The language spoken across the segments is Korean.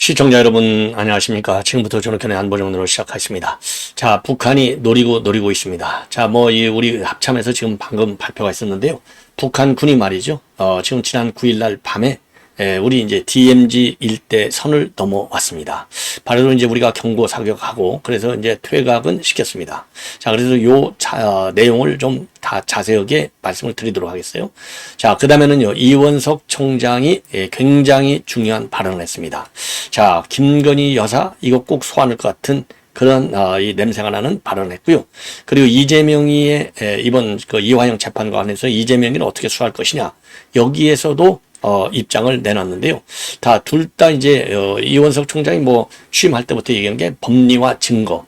시청자 여러분 안녕하십니까. 지금부터 저녁견의 안보정론으로 시작하겠습니다. 자, 북한이 노리고 있습니다. 자, 우리 합참에서 지금 방금 발표가 있었는데요. 북한군이 말이죠. 지금 지난 9일날 밤에 우리 이제 DMZ 일대 선을 넘어왔습니다. 바로 이제 우리가 경고 사격하고 그래서 이제 퇴각은 시켰습니다. 자, 그래서 내용을 좀 다 자세하게 말씀을 드리도록 하겠어요. 자, 그 다음에는요, 이원석 총장이 굉장히 중요한 발언을 했습니다. 자, 김건희 여사, 이거 꼭 소환할 것 같은 그런 이 냄새가 나는 발언을 했고요. 그리고 이재명이의 이번 그 이화영 재판과 관해서 이재명이를 어떻게 수사할 것이냐, 여기에서도 입장을 내놨는데요. 둘 다 이제 이원석 총장이 취임할 때부터 얘기한 게 법리와 증거,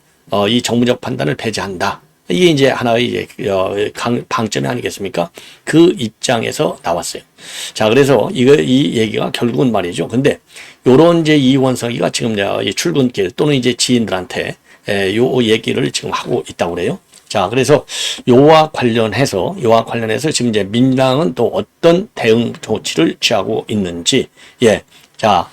이 정무적 판단을 배제한다. 이게 이제 하나의 방점이 아니겠습니까? 그 입장에서 나왔어요. 자, 그래서 이 얘기가 결국은 말이죠. 근데 요런 이제 이원석이가 지금 이 출근길 또는 이제 지인들한테 요 얘기를 지금 하고 있다고 그래요. 자, 그래서 요와 관련해서 지금 이제 민주당은 또 어떤 대응 조치를 취하고 있는지, 자,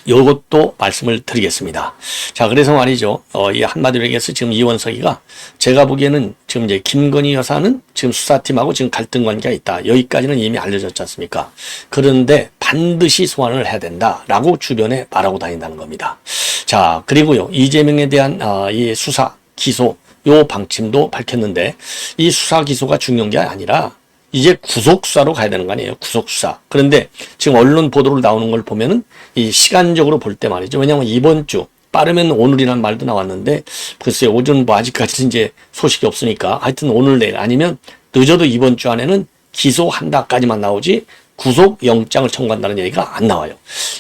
요것도 말씀을 드리겠습니다. 자, 그래서 말이죠. 이 한마디로 얘기해서 지금 이원석이가 제가 보기에는 지금 이제 김건희 여사는 지금 수사팀하고 지금 갈등 관계가 있다. 여기까지는 이미 알려졌지 않습니까? 그런데 반드시 소환을 해야 된다라고 주변에 말하고 다닌다는 겁니다. 자, 그리고요. 이재명에 대한 이 수사, 기소, 요 방침도 밝혔는데 이 수사 기소가 중요한 게 아니라 이제 구속수사로 가야 되는 거 아니에요. 구속수사. 그런데 지금 언론 보도로 나오는 걸 보면은 이 시간적으로 볼 때 말이죠. 왜냐하면 이번 주 빠르면 오늘이라는 말도 나왔는데 글쎄요. 오전 아직까지 이제 소식이 없으니까 하여튼 오늘 내일 아니면 늦어도 이번 주 안에는 기소한다까지만 나오지 구속영장을 청구한다는 얘기가 안 나와요.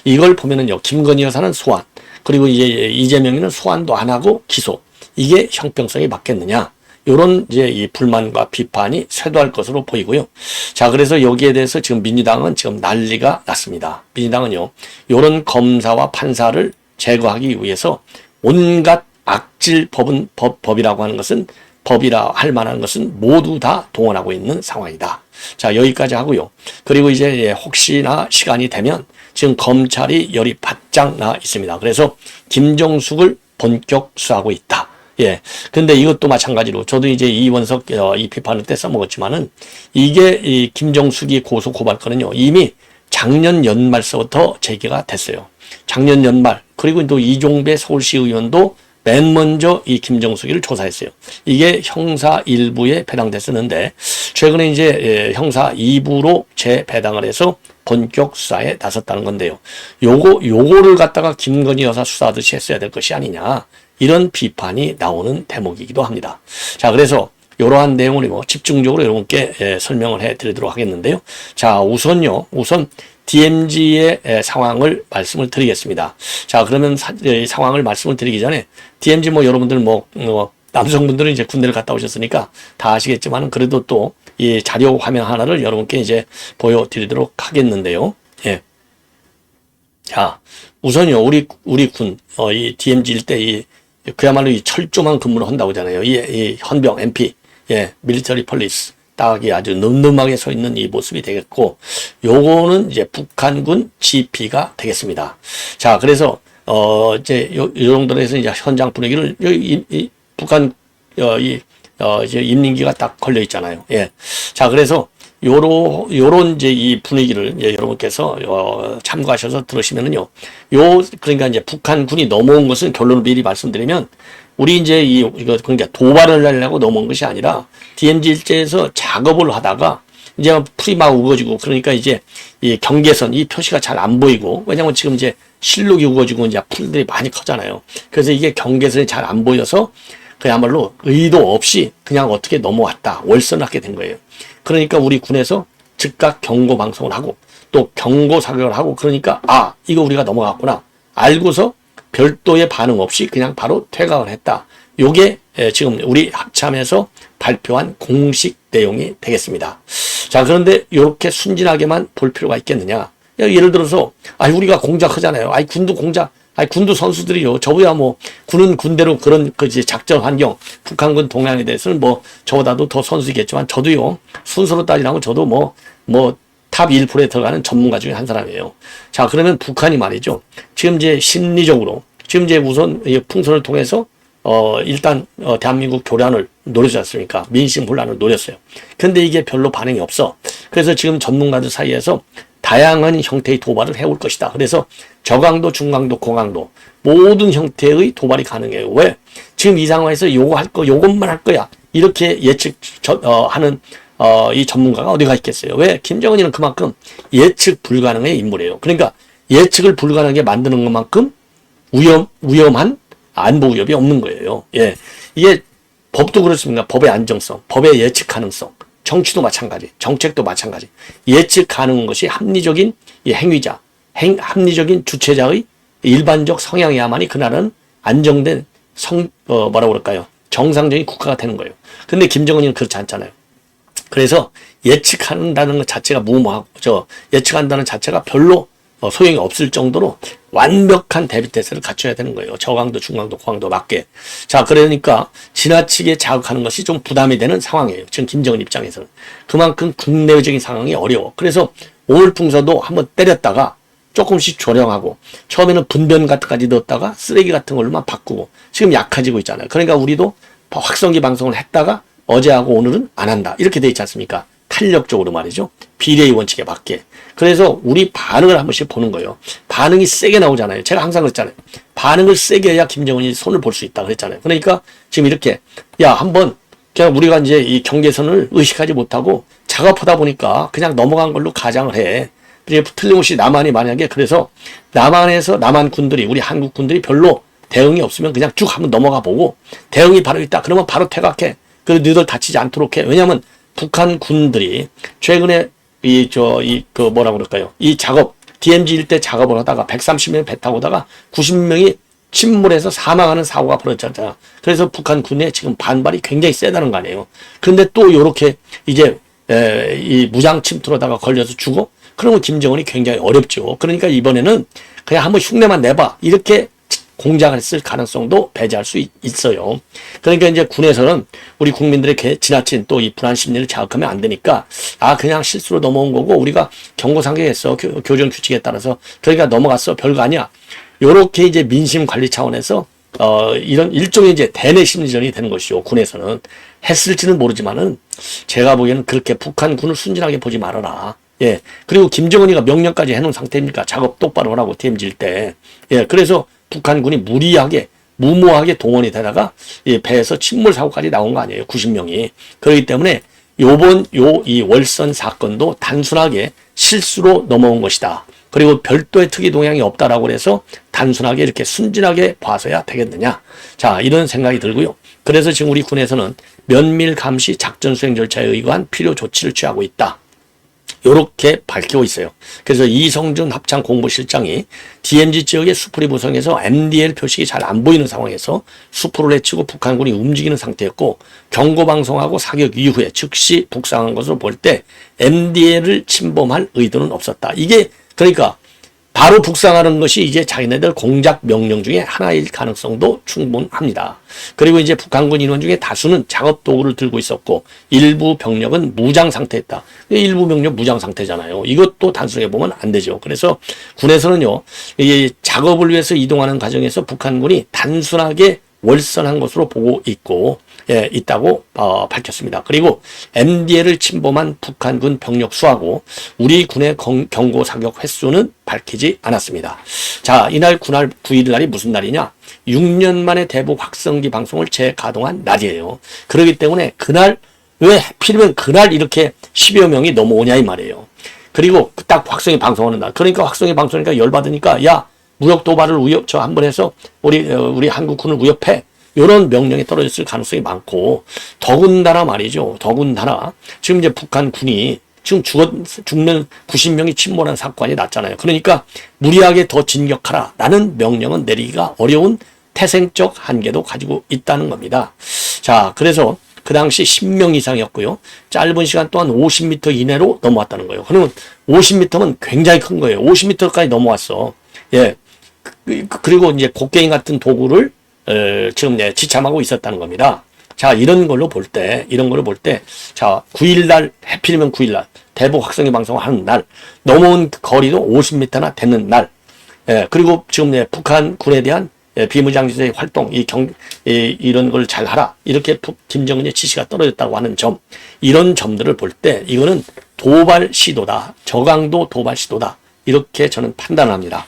이걸 보면은요. 김건희 여사는 소환, 그리고 이제 이재명이는 소환도 안 하고 기소. 이게 형평성이 맞겠느냐? 요런 이제 이 불만과 비판이 쇄도할 것으로 보이고요. 자, 그래서 여기에 대해서 지금 민주당은 지금 난리가 났습니다. 민주당은요, 요런 검사와 판사를 제거하기 위해서 온갖 악질 법이라고 하는 것은 법이라 할 만한 것은 모두 다 동원하고 있는 상황이다. 자, 여기까지 하고요. 그리고 이제 혹시나 시간이 되면 지금 검찰이 열이 바짝 나 있습니다. 그래서 김정숙을 본격 수사하고 있다. 근데 이것도 마찬가지로 저도 이제 이원석 이 비판을 때 써먹었지만은 이게 이 김정숙이 고소 고발건은요 이미 작년 연말서부터 제기가 됐어요. 작년 연말. 그리고 또 이종배 서울시 의원도 맨 먼저 이 김정숙이를 조사했어요. 이게 형사 1부에 배당됐었는데 최근에 이제 형사 2부로 재배당을 해서 본격 수사에 나섰다는 건데요. 요거를 갖다가 김건희 여사 수사하듯이 했어야 될 것이 아니냐. 이런 비판이 나오는 대목이기도 합니다. 자, 그래서 이러한 내용을 집중적으로 여러분께 설명을 해 드리도록 하겠는데요. 자, 우선 DMZ의 상황을 말씀을 드리겠습니다. 자, 그러면 상황을 말씀을 드리기 전에 DMZ 여러분들 남성분들은 이제 군대를 갔다 오셨으니까 다 아시겠지만 그래도 또 이 자료 화면 하나를 여러분께 이제 보여드리도록 하겠는데요. 자, 우선요, 우리 군, 이 DMZ 일대 그야말로 이 철조망 근무를 한다고 하잖아요. 이 헌병, MP, 밀리터리 폴리스. 딱이 아주 늠름하게 서 있는 이 모습이 되겠고, 요거는 이제 북한군 GP가 되겠습니다. 자, 그래서, 이제 요 정도로 해서 이제 현장 분위기를, 북한, 이제 임민기가 딱 걸려 있잖아요. 자, 그래서 요런 이제 이 분위기를 여러분께서 참고하셔서 들으시면은요. 그러니까 이제 북한군이 넘어온 것은 결론을 미리 말씀드리면 우리 이제 그러니까 도발을 하려고 넘어온 것이 아니라 DMZ 일제에서 작업을 하다가 이제 풀이 막 우거지고 그러니까 이제 이 경계선 이 표시가 잘 안 보이고 왜냐면 지금 이제 실록이 우거지고 이제 풀들이 많이 커잖아요. 그래서 이게 경계선이 잘 안 보여서 그야말로 의도 없이 그냥 어떻게 넘어왔다. 월선하게 된 거예요. 그러니까 우리 군에서 즉각 경고 방송을 하고 또 경고 사격을 하고 그러니까 이거 우리가 넘어갔구나. 알고서 별도의 반응 없이 그냥 바로 퇴각을 했다. 요게 지금 우리 합참에서 발표한 공식 내용이 되겠습니다. 자, 그런데 이렇게 순진하게만 볼 필요가 있겠느냐. 예를 들어서 우리가 공작하잖아요. 군도 선수들이요. 저보다 군은 군대로 그런 작전 환경, 북한군 동향에 대해서는 저보다도 더 선수이겠지만 저도요. 순서로 따지라면 저도 탑 1%에 들어가는 전문가 중에 한 사람이에요. 자, 그러면 북한이 말이죠. 지금 이제 심리적으로, 지금 이제 우선 풍선을 통해서, 일단, 대한민국 교란을 노렸지 않습니까? 민심 혼란을 노렸어요. 근데 이게 별로 반응이 없어. 그래서 지금 전문가들 사이에서 다양한 형태의 도발을 해올 것이다. 그래서 저강도, 중강도, 고강도 모든 형태의 도발이 가능해요. 왜? 지금 이 상황에서 요거 할 거, 요것만 할 거야. 이렇게 하는 이 전문가가 어디가 있겠어요? 왜? 김정은이는 그만큼 예측 불가능의 인물이에요. 그러니까 예측을 불가능하게 만드는 것만큼 위험한 안보 위협이 없는 거예요. 예. 이게 법도 그렇습니다. 법의 안정성, 법의 예측 가능성, 정치도 마찬가지, 정책도 마찬가지. 예측 가능한 것이 합리적인 행위자, 합리적인 주체자의 일반적 성향이야만이 그날은 안정된 뭐라고 그럴까요? 정상적인 국가가 되는 거예요. 근데 김정은이는 그렇지 않잖아요. 그래서 예측한다는 것 자체가 예측한다는 자체가 별로 소용이 없을 정도로 완벽한 대비태세를 갖춰야 되는 거예요. 저강도, 중강도, 고강도 맞게. 자, 그러니까 지나치게 자극하는 것이 좀 부담이 되는 상황이에요. 지금 김정은 입장에서는. 그만큼 국내적인 상황이 어려워. 그래서 오늘 풍선도 한번 때렸다가 조금씩 조령하고 처음에는 분변 같은까지 넣었다가 쓰레기 같은 걸로만 바꾸고 지금 약해지고 있잖아요. 그러니까 우리도 확성기 방송을 했다가 어제하고 오늘은 안 한다. 이렇게 돼 있지 않습니까? 탄력적으로 말이죠. 비례의 원칙에 맞게. 그래서 우리 반응을 한 번씩 보는 거예요. 반응이 세게 나오잖아요. 제가 항상 그랬잖아요. 반응을 세게 해야 김정은이 손을 볼 수 있다 그랬잖아요. 그러니까 지금 이렇게 한번 그냥 우리가 이제 이 경계선을 의식하지 못하고 작업하다 보니까 그냥 넘어간 걸로 가장을 해. 틀림없이 남한이 만약에 그래서 남한 군들이 우리 한국 군들이 별로 대응이 없으면 그냥 쭉 한번 넘어가 보고 대응이 바로 있다. 그러면 바로 퇴각해. 그래서 너희들 다치지 않도록 해. 왜냐하면 북한 군들이 최근에 뭐라고 그럴까요? 이 작업, DMZ 일대 작업을 하다가 130명 배 타고 오다가 90명이 침몰해서 사망하는 사고가 벌어졌잖아. 그래서 북한 군의 지금 반발이 굉장히 세다는 거 아니에요. 그런데 또 요렇게 이제, 이 무장 침투로다가 걸려서 죽어? 그러면 김정은이 굉장히 어렵죠. 그러니까 이번에는 그냥 한번 흉내만 내봐. 이렇게 공작을 했을 가능성도 배제할 수 있어요. 그러니까 이제 군에서는 우리 국민들의 지나친 또 이 불안 심리를 자극하면 안 되니까 그냥 실수로 넘어온 거고 우리가 경고 상정했어. 교정 규칙에 따라서 그러니까 넘어갔어. 별거 아니야. 요렇게 이제 민심 관리 차원에서 이런 일종의 이제 대내 심리전이 되는 것이죠. 군에서는 했을지는 모르지만은 제가 보기에는 그렇게 북한 군을 순진하게 보지 말아라. 예. 그리고 김정은이가 명령까지 해놓은 상태입니까? 작업 똑바로 하라고 DMZ 때. 예. 그래서 북한군이 무모하게 동원이 되다가 배에서 침몰 사고까지 나온 거 아니에요. 90명이. 그렇기 때문에 이 월선 사건도 단순하게 실수로 넘어온 것이다. 그리고 별도의 특이 동향이 없다라고 해서 단순하게 이렇게 순진하게 봐서야 되겠느냐. 자, 이런 생각이 들고요. 그래서 지금 우리 군에서는 면밀 감시 작전 수행 절차에 의거한 필요 조치를 취하고 있다. 요렇게 밝히고 있어요. 그래서 이성준 합참 공보실장이 DMZ 지역의 수풀이 부성에서 MDL 표식이 잘 안 보이는 상황에서 수풀을 헤치고 북한군이 움직이는 상태였고 경고방송하고 사격 이후에 즉시 북상한 것으로 볼 때 MDL을 침범할 의도는 없었다. 이게 그러니까 바로 북상하는 것이 이제 자기네들 공작 명령 중에 하나일 가능성도 충분합니다. 그리고 이제 북한군 인원 중에 다수는 작업 도구를 들고 있었고 일부 병력은 무장 상태였다. 일부 병력 무장 상태잖아요. 이것도 단순하게 보면 안 되죠. 그래서 군에서는요, 이 작업을 위해서 이동하는 과정에서 북한군이 단순하게 월선한 것으로 보고 있다고 밝혔습니다. 그리고 MDL을 침범한 북한군 병력 수하고 우리 군의 경고 사격 횟수는 밝히지 않았습니다. 자, 이날 9일 날이 무슨 날이냐? 6년 만에 대북 확성기 방송을 재가동한 날이에요. 그렇기 때문에 그날 왜 하필이면 그날 이렇게 10여 명이 넘어오냐 이 말이에요. 그리고 딱 확성기 방송하는 날. 그러니까 확성기 방송이니까 열받으니까 무력 도발을 한번 해서 우리 한국군을 위협해. 이런 명령이 떨어졌을 가능성이 많고 더군다나 말이죠. 더군다나 지금 이제 북한군이 지금 죽는 90명이 침몰한 사건이 났잖아요. 그러니까 무리하게 더 진격하라. 라는 명령은 내리기가 어려운 태생적 한계도 가지고 있다는 겁니다. 자, 그래서 그 당시 10명 이상이었고요. 짧은 시간 동안 50m 이내로 넘어왔다는 거예요. 그러면 50m면 굉장히 큰 거예요. 50m까지 넘어왔어. 예. 그리고 이제 곡괭이 같은 도구를 지금 지참하고 있었다는 겁니다. 자, 이런 걸로 볼 때, 자, 9일날, 하필이면 9일날, 대북 확성기 방송을 하는 날, 넘어온 거리도 50m나 되는 날, 예, 그리고 지금 예, 북한군에 대한 예, 비무장지대 활동, 이런 걸 잘 하라. 이렇게 김정은의 지시가 떨어졌다고 하는 점, 이런 점들을 볼 때 이거는 도발 시도다. 저강도 도발 시도다. 이렇게 저는 판단합니다.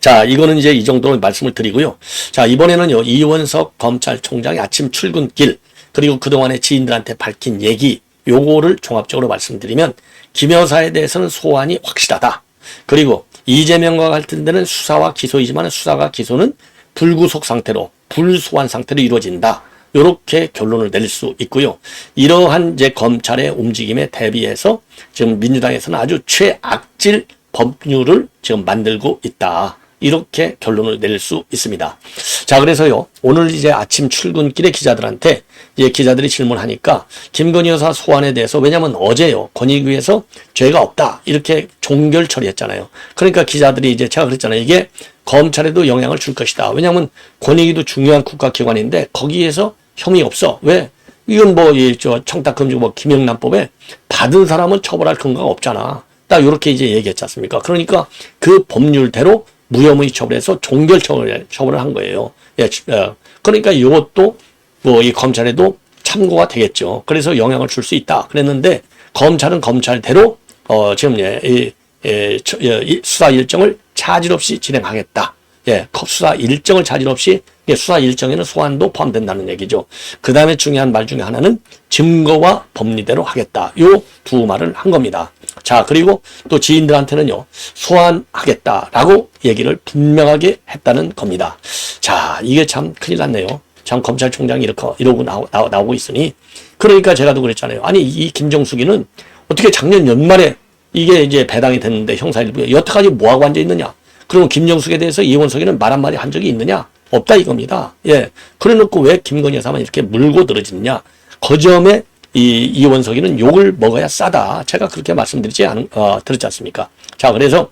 자, 이거는 이제 이 정도로 말씀을 드리고요. 자, 이번에는요, 이원석 검찰총장의 아침 출근길, 그리고 그동안의 지인들한테 밝힌 얘기, 요거를 종합적으로 말씀드리면, 김 여사에 대해서는 소환이 확실하다. 그리고 이재명과 같은 데는 수사와 기소이지만 수사와 기소는 불구속 상태로, 불소환 상태로 이루어진다. 요렇게 결론을 낼 수 있고요. 이러한 이제 검찰의 움직임에 대비해서 지금 민주당에서는 아주 최악질 법률을 지금 만들고 있다. 이렇게 결론을 낼 수 있습니다. 자, 그래서요, 오늘 이제 아침 출근길에 기자들한테 이제 기자들이 질문하니까 김건희 여사 소환에 대해서, 왜냐면 어제요, 권익위에서 죄가 없다. 이렇게 종결 처리했잖아요. 그러니까 기자들이 이제 제가 그랬잖아요. 이게 검찰에도 영향을 줄 것이다. 왜냐면 권익위도 중요한 국가기관인데 거기에서 혐의 없어. 왜? 이건 뭐, 청탁금지 김영란법에 받은 사람은 처벌할 근거가 없잖아. 딱 이렇게 이제 얘기했지 않습니까? 그러니까 그 법률대로 무혐의 처벌해서 종결 처벌을 한 거예요. 예, 그러니까 이것도 뭐 이 검찰에도 참고가 되겠죠. 그래서 영향을 줄 수 있다. 그랬는데 검찰은 검찰대로 지금 수사 일정을 차질 없이 진행하겠다. 예, 수사 일정을 차질 없이, 수사 일정에는 소환도 포함된다는 얘기죠. 그 다음에 중요한 말 중에 하나는 증거와 법리대로 하겠다. 요 두 말을 한 겁니다. 자, 그리고 또 지인들한테는요, 소환하겠다라고 얘기를 분명하게 했다는 겁니다. 자, 이게 참 큰일 났네요. 참 검찰총장이 이러고 나오고 있으니. 그러니까 제가 또 그랬잖아요. 아니, 이 김정숙이는 어떻게 작년 연말에 이게 이제 배당이 됐는데 형사일부에 여태까지 뭐하고 앉아있느냐. 그럼 김정숙에 대해서 이원석이는 말 한마디 한 적이 있느냐? 없다 이겁니다. 예. 그래 놓고 왜 김건희 여사만 이렇게 물고 늘어지느냐? 그 점에 이원석이는 욕을 먹어야 싸다. 제가 그렇게 말씀드리지 들었지 않습니까? 자, 그래서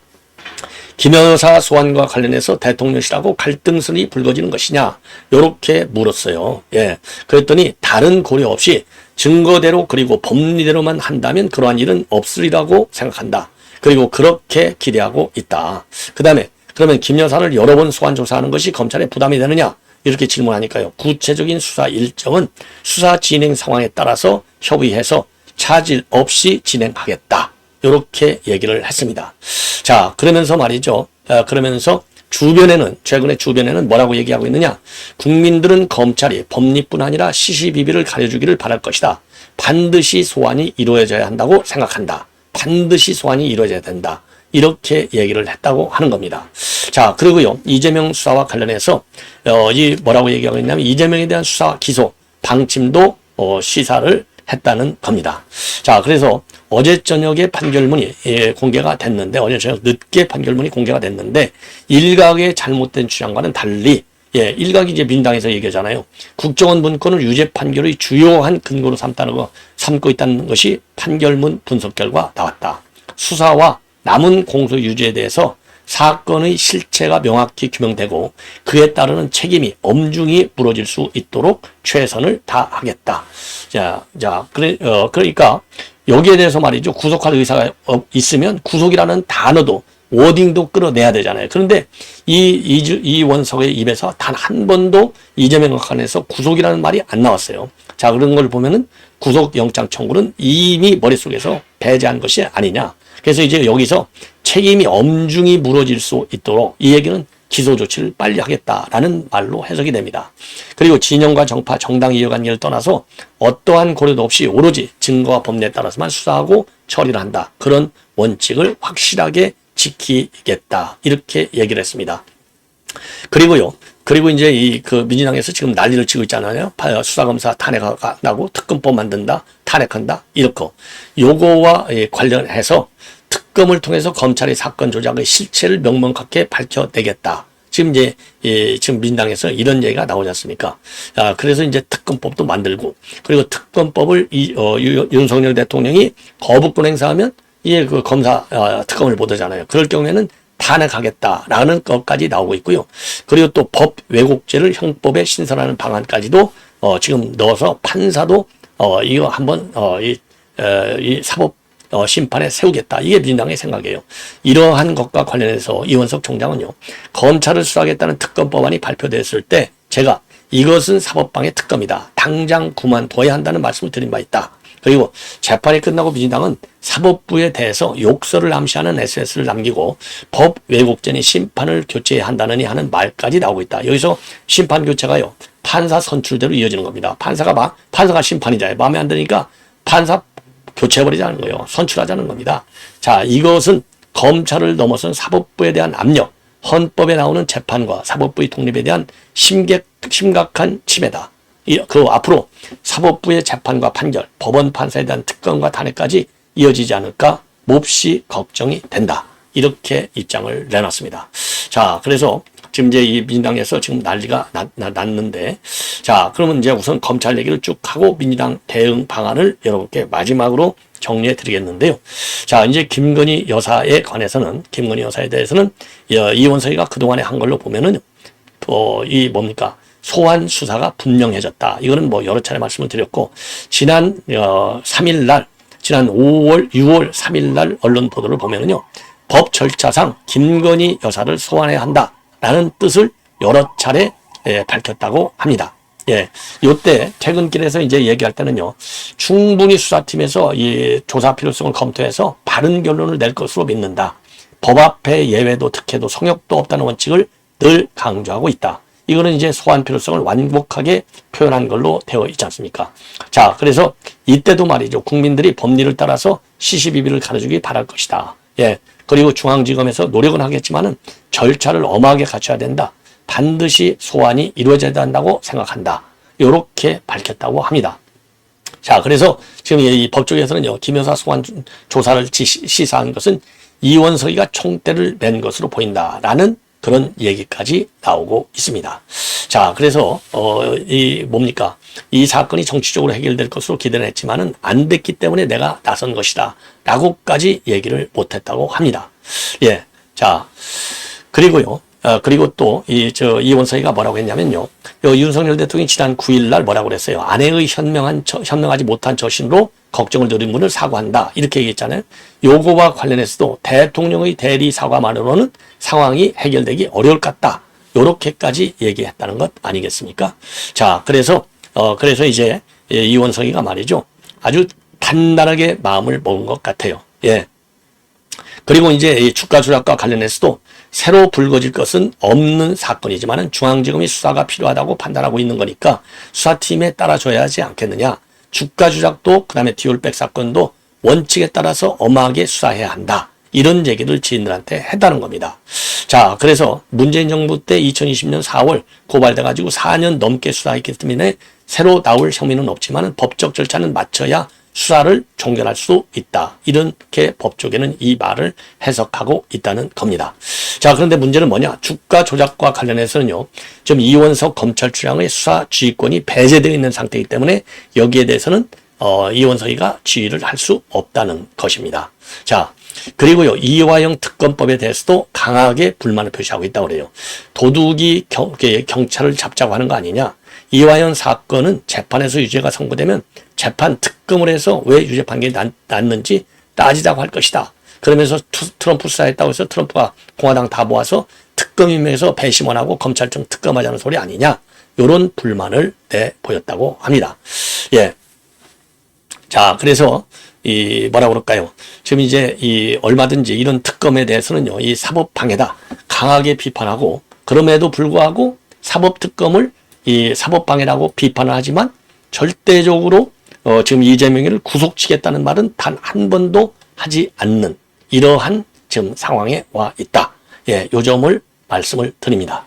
김 여사 소환과 관련해서 대통령실하고 갈등선이 불거지는 것이냐? 요렇게 물었어요. 예. 그랬더니 다른 고려 없이 증거대로 그리고 법리대로만 한다면 그러한 일은 없으리라고 생각한다. 그리고 그렇게 기대하고 있다. 그 다음에 그러면 김 여사를 여러 번 소환 조사하는 것이 검찰에 부담이 되느냐? 이렇게 질문하니까요. 구체적인 수사 일정은 수사 진행 상황에 따라서 협의해서 차질 없이 진행하겠다. 이렇게 얘기를 했습니다. 자, 그러면서 말이죠. 그러면서 최근에 주변에는 뭐라고 얘기하고 있느냐? 국민들은 검찰이 법리뿐 아니라 시시비비를 가려주기를 바랄 것이다. 반드시 소환이 이루어져야 한다고 생각한다. 반드시 소환이 이루어져야 된다. 이렇게 얘기를 했다고 하는 겁니다. 자, 그리고요, 이재명 수사와 관련해서, 뭐라고 얘기하고 있냐면, 이재명에 대한 수사, 기소, 방침도, 시사를 했다는 겁니다. 자, 그래서 어제 저녁에 판결문이 공개가 됐는데, 어제 저녁 늦게 판결문이 공개가 됐는데, 일각의 잘못된 주장과는 달리, 일각이 이제 민당에서 얘기하잖아요. 국정원 문건을 유죄 판결의 주요한 근거로 삼고 있다는 것이 판결문 분석 결과 나왔다. 수사와 남은 공소 유죄에 대해서 사건의 실체가 명확히 규명되고 그에 따르는 책임이 엄중히 물어질 수 있도록 최선을 다하겠다. 그러니까 여기에 대해서 말이죠. 구속할 의사가 있으면 구속이라는 단어도 워딩도 끌어내야 되잖아요. 그런데 이원석의 입에서 단 한 번도 이재명과 관련해서 구속이라는 말이 안 나왔어요. 자, 그런 걸 보면은 구속영장 청구는 이미 머릿속에서 배제한 것이 아니냐. 그래서 이제 여기서 책임이 엄중히 물어질 수 있도록 이 얘기는 기소 조치를 빨리 하겠다라는 말로 해석이 됩니다. 그리고 진영과 정파, 정당 이해관계를 떠나서 어떠한 고려도 없이 오로지 증거와 법리에 따라서만 수사하고 처리를 한다. 그런 원칙을 확실하게 지키겠다. 이렇게 얘기를 했습니다. 그리고 이제 민주당에서 지금 난리를 치고 있잖아요. 수사검사 탄핵하고 특검법 만든다, 탄핵한다, 이렇게. 요거와 관련해서 특검을 통해서 검찰의 사건 조작의 실체를 명명하게 밝혀내겠다. 지금 지금 민당에서 이런 얘기가 나오지 않습니까? 그래서 이제 특검법도 만들고, 그리고 특검법을 윤석열 대통령이 거부권 행사하면 그 검사 특검을 못 하잖아요. 그럴 경우에는 탄핵하겠다라는 것까지 나오고 있고요. 그리고 또 법 왜곡죄를 형법에 신설하는 방안까지도 지금 넣어서 판사도 이거 한번 이 사법 심판에 세우겠다. 이게 민주당의 생각이에요. 이러한 것과 관련해서 이원석 총장은요, 검찰을 수사하겠다는 특검법안이 발표됐을 때 제가 이것은 사법방해 특검이다. 당장 그만둬야 한다는 말씀을 드린 바 있다. 그리고 재판이 끝나고 민주당은 사법부에 대해서 욕설을 암시하는 SNS를 남기고 법 왜곡전에 심판을 교체해야 한다느니 하는 말까지 나오고 있다. 여기서 심판 교체가요, 판사 선출대로 이어지는 겁니다. 판사가 심판이잖아요. 마음에 안 드니까 판사 교체해버리자는 거예요. 선출하자는 겁니다. 자, 이것은 검찰을 넘어선 사법부에 대한 압력, 헌법에 나오는 재판과 사법부의 독립에 대한 심각한 침해다. 앞으로 사법부의 재판과 판결, 법원 판사에 대한 특검과 탄핵까지 이어지지 않을까 몹시 걱정이 된다. 이렇게 입장을 내놨습니다. 자, 그래서 지금 이제 이 민주당에서 지금 난리가 났는데, 자, 그러면 이제 우선 검찰 얘기를 쭉 하고 민주당 대응 방안을 여러분께 마지막으로 정리해 드리겠는데요. 자, 이제 김건희 여사에 관해서는, 김건희 여사에 대해서는 이원석이가 그동안에 한 걸로 보면은, 소환 수사가 분명해졌다. 이거는 뭐 여러 차례 말씀을 드렸고, 지난 3일 날, 지난 6월 3일 날 언론 보도를 보면은요, 법 절차상 김건희 여사를 소환해야 한다. 라는 뜻을 여러 차례 밝혔다고 합니다. 예, 요때 퇴근길에서 이제 얘기할 때는요, 충분히 수사팀에서 이 조사 필요성을 검토해서 바른 결론을 낼 것으로 믿는다. 법 앞에 예외도 특혜도 성역도 없다는 원칙을 늘 강조하고 있다. 이거는 이제 소환 필요성을 완곡하게 표현한 걸로 되어 있지 않습니까? 자, 그래서 이때도 말이죠, 국민들이 법리를 따라서 시시비비를 가려주기 바랄 것이다. 예, 그리고 중앙지검에서 노력은 하겠지만은 절차를 엄하게 갖춰야 된다. 반드시 소환이 이루어져야 한다고 생각한다. 이렇게 밝혔다고 합니다. 자, 그래서 지금 이 법조계에서는요, 김 여사 소환 조사를 시사한 것은 이원석이가 총대를 맨 것으로 보인다라는 그런 얘기까지 나오고 있습니다. 자, 그래서 이 사건이 정치적으로 해결될 것으로 기대를 했지만은 안 됐기 때문에 내가 나선 것이다 라고까지 얘기를 못했다고 합니다. 예, 자, 그리고요, 그리고 또 이원석이가 뭐라고 했냐면요, 윤석열 대통령이 지난 9일 날 뭐라고 그랬어요. 아내의 현명하지 못한 처신으로 걱정을 드린 분을 사과한다. 이렇게 얘기했잖아요. 요거와 관련해서도 대통령의 대리 사과만으로는 상황이 해결되기 어려울 것 같다. 요렇게까지 얘기했다는 것 아니겠습니까? 자, 그래서 이제 이원석이가 말이죠, 아주 단단하게 마음을 먹은 것 같아요. 예. 그리고 이제 이 주가 조작과 관련해서도 새로 불거질 것은 없는 사건이지만은 중앙지검이 수사가 필요하다고 판단하고 있는 거니까 수사팀에 따라줘야 하지 않겠느냐. 주가 조작도 그다음에 디올백 사건도 원칙에 따라서 엄하게 수사해야 한다. 이런 얘기를 지인들한테 했다는 겁니다. 자, 그래서 문재인 정부 때 2020년 4월 고발돼가지고 4년 넘게 수사했기 때문에 새로 나올 혐의는 없지만 법적 절차는 맞춰야 수사를 종결할 수 있다. 이렇게 법조계는 이 말을 해석하고 있다는 겁니다. 자, 그런데 문제는 뭐냐? 주가 조작과 관련해서는요, 지금 이원석 검찰총장의 수사 지휘권이 배제되어 있는 상태이기 때문에 여기에 대해서는 이원석이가 지휘를 할 수 없다는 것입니다. 자, 그리고요, 이화영 특검법에 대해서도 강하게 불만을 표시하고 있다고 그래요. 도둑이 경찰을 잡자고 하는 거 아니냐? 이화영 사건은 재판에서 유죄가 선고되면 재판 특검을 해서 왜 유죄 판결이 났는지 따지자고 할 것이다. 그러면서 트럼프 수사했다고 해서 트럼프가 공화당 다 모아서 특검 임명해서 배심원하고 검찰청 특검하자는 소리 아니냐? 이런 불만을 내보였다고 합니다. 예. 자, 그래서 뭐라고 그럴까요? 지금 이제 얼마든지 이런 특검에 대해서는요, 이 사법 방해다 강하게 비판하고, 그럼에도 불구하고 사법 특검을 이 사법 방해라고 비판을 하지만 절대적으로 지금 이재명을 구속치겠다는 말은 단 한 번도 하지 않는 이러한 지금 상황에 와 있다. 예, 요 점을 말씀을 드립니다.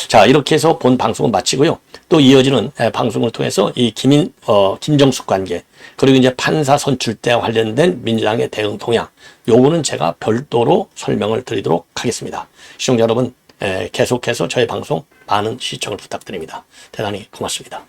자, 이렇게 해서 본 방송은 마치고요. 또 이어지는 방송을 통해서 이 김정숙 관계, 그리고 이제 판사 선출 때 관련된 민주당의 대응 동향, 요거는 제가 별도로 설명을 드리도록 하겠습니다. 시청자 여러분, 계속해서 저희 방송 많은 시청을 부탁드립니다. 대단히 고맙습니다.